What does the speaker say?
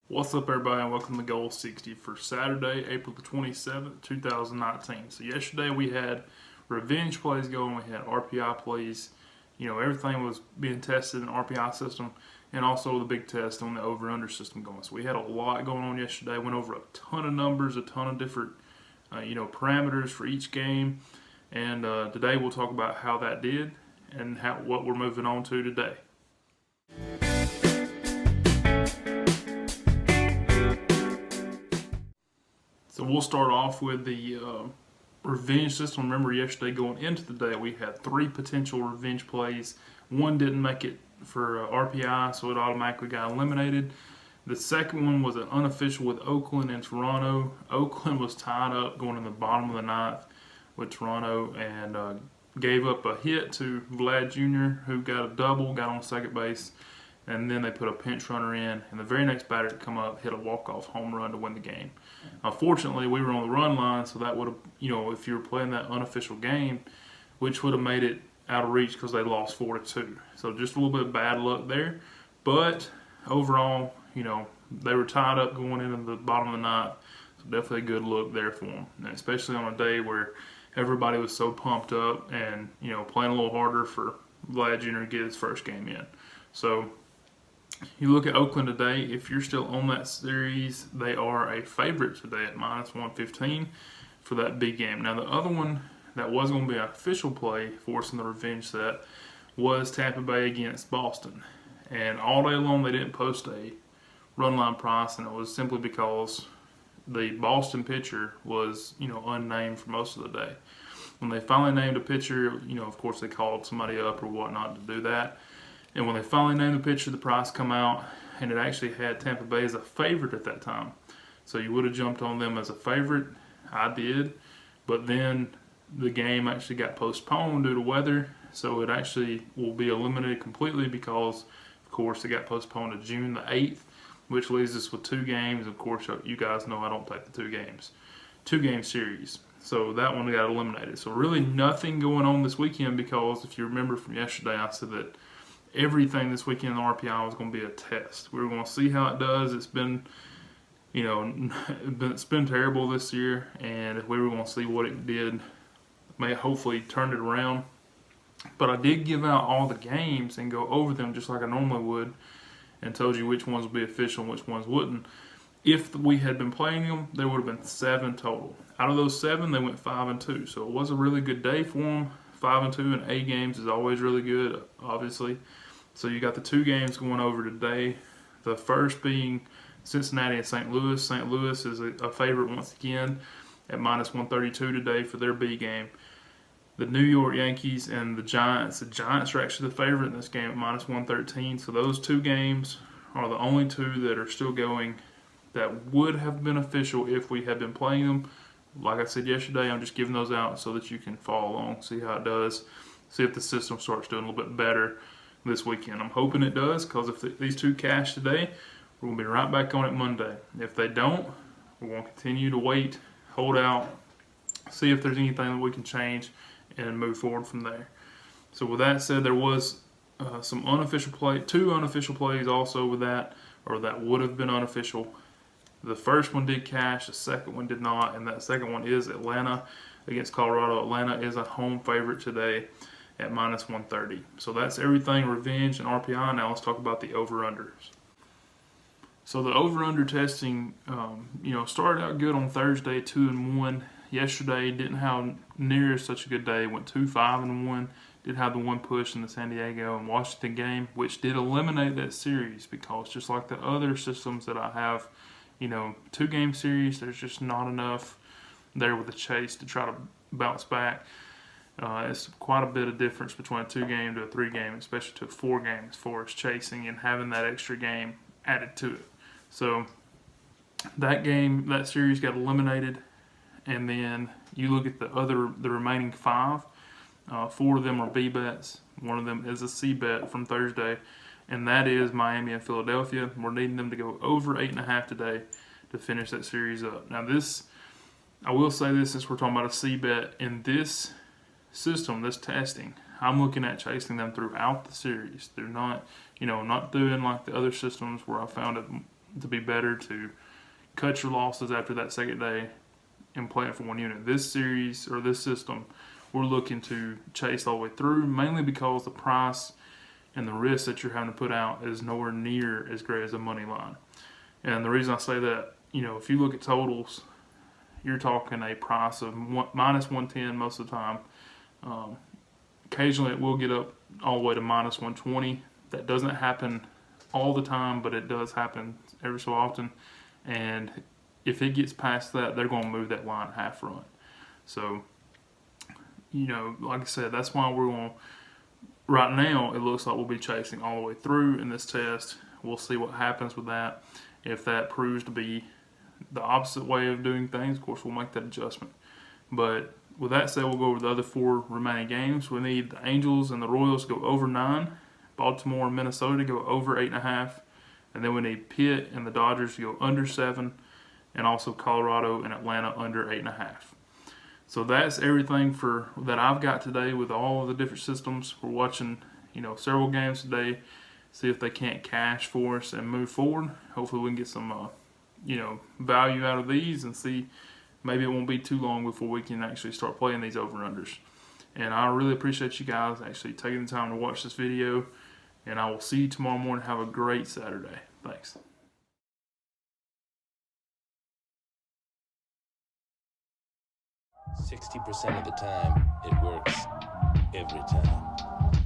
What's up, everybody, and welcome to Goal60 for Saturday, April the 27th, 2019. So yesterday we had revenge plays going, we had RPI plays. Everything was being tested in the RPI system, and also the big test on the OverUnder system going. So we had a lot going on yesterday. Went over a ton of numbers, a ton of different, parameters for each game. And today we'll talk about how that did and what we're moving on to today. So we'll start off with the revenge system. Remember, yesterday going into the day, we had 3 potential revenge plays. One didn't make it for RPI, so it automatically got eliminated. The second one was an unofficial with Oakland and Toronto. Oakland was tied up going in the bottom of the ninth with Toronto and gave up a hit to Vlad Jr., who got a double, got on second base. And then they put a pinch runner in, and the very next batter to come up hit a walk-off home run to win the game. Unfortunately, we were on the run line, so that would have, if you were playing that unofficial game, which would have made it out of reach because they lost 4-2. So just a little bit of bad luck there. But overall, they were tied up going into the bottom of the ninth. So definitely a good look there for them, and especially on a day where everybody was so pumped up and, playing a little harder for Vlad Jr. to get his first game in. So you look at Oakland today, if you're still on that series, they are a favorite today at -115 for that big game. Now, the other one that was going to be an official play for us in the revenge set was Tampa Bay against Boston. And all day long, they didn't post a run line price, and it was simply because the Boston pitcher was, unnamed for most of the day. When they finally named a pitcher, of course, they called somebody up or whatnot to do that. And when they finally named the pitcher, the price come out, and it actually had Tampa Bay as a favorite at that time. So you would have jumped on them as a favorite. I did. But then the game actually got postponed due to weather, so it actually will be eliminated completely because, of course, it got postponed to June the 8th, which leaves us with 2 games. Of course, you guys know I don't take the 2 games. 2-game series. So that one got eliminated. So really nothing going on this weekend because, if you remember from yesterday, I said that everything this weekend in the RPI was going to be a test. We were going to see how it does. It's been, it's been terrible this year, and if we were going to see what it did, may hopefully turn it around. But I did give out all the games and go over them just like I normally would, and told you which ones would be official and which ones wouldn't. If we had been playing them, there would have been 7 total. Out of those 7, they went 5-2. So it was a really good day for them. 5-2 in A games is always really good, obviously. So you got the 2 games going over today. The first being Cincinnati and St. Louis. St. Louis is a favorite once again at -132 today for their B game. The New York Yankees and the Giants. The Giants are actually the favorite in this game at -113. So those 2 games are the only 2 that are still going that would have been official if we had been playing them. Like I said yesterday, I'm just giving those out so that you can follow along, see how it does, see if the system starts doing a little bit better this weekend. I'm hoping it does, because if these 2 cash today, we're going to be right back on it Monday. If they don't, we're going to continue to wait, hold out, see if there's anything that we can change, and move forward from there. So with that said, there was some 2 unofficial plays also with that, or that would have been unofficial. The first one did cash, the second one did not, and that second one is Atlanta against Colorado. Atlanta is a home favorite today at -130. So that's everything revenge and RPI. Now let's talk about the over-unders. So the over-under testing, started out good on Thursday, 2-1. Yesterday didn't have near such a good day. Went 2-5-1. Did have the 1 push in the San Diego and Washington game, which did eliminate that series because just like the other systems that I have, 2-game series, there's just not enough there with the chase to try to bounce back. It's quite a bit of difference between a 2-game to a 3-game, especially to a 4-game as far as chasing and having that extra game added to it. So that series got eliminated, and then you look at the remaining 5. 4 of them are B bets. One of them is a C bet from Thursday, and that is Miami and Philadelphia. We're needing them to go over 8.5 today to finish that series up. Now I will say this, since we're talking about a C bet, in this system, this testing, I'm looking at chasing them throughout the series. They're not, not doing like the other systems where I found it to be better to cut your losses after that second day and plan for one unit. This series or this system, we're looking to chase all the way through, mainly because the price and the risk that you're having to put out is nowhere near as great as a money line. And the reason I say that, if you look at totals, you're talking a price of minus 110 most of the time. Occasionally it will get up all the way to minus 120. That doesn't happen all the time, but it does happen every so often. And if it gets past that, they're going to move that line half front. So, like I said, that's why we're going to, right now, it looks like we'll be chasing all the way through in this test. We'll see what happens with that. If that proves to be the opposite way of doing things, of course, we'll make that adjustment. But with that said, we'll go over the other 4 remaining games. We need the Angels and the Royals to go over 9. Baltimore and Minnesota to go over 8.5. And then we need Pitt and the Dodgers to go under 7. And also Colorado and Atlanta under 8.5. So that's everything that I've got today with all of the different systems. We're watching, several games today, see if they can't cash for us and move forward. Hopefully we can get some, value out of these and see maybe it won't be too long before we can actually start playing these over-unders. And I really appreciate you guys actually taking the time to watch this video. And I will see you tomorrow morning. Have a great Saturday. Thanks. 60% of the time, it works every time.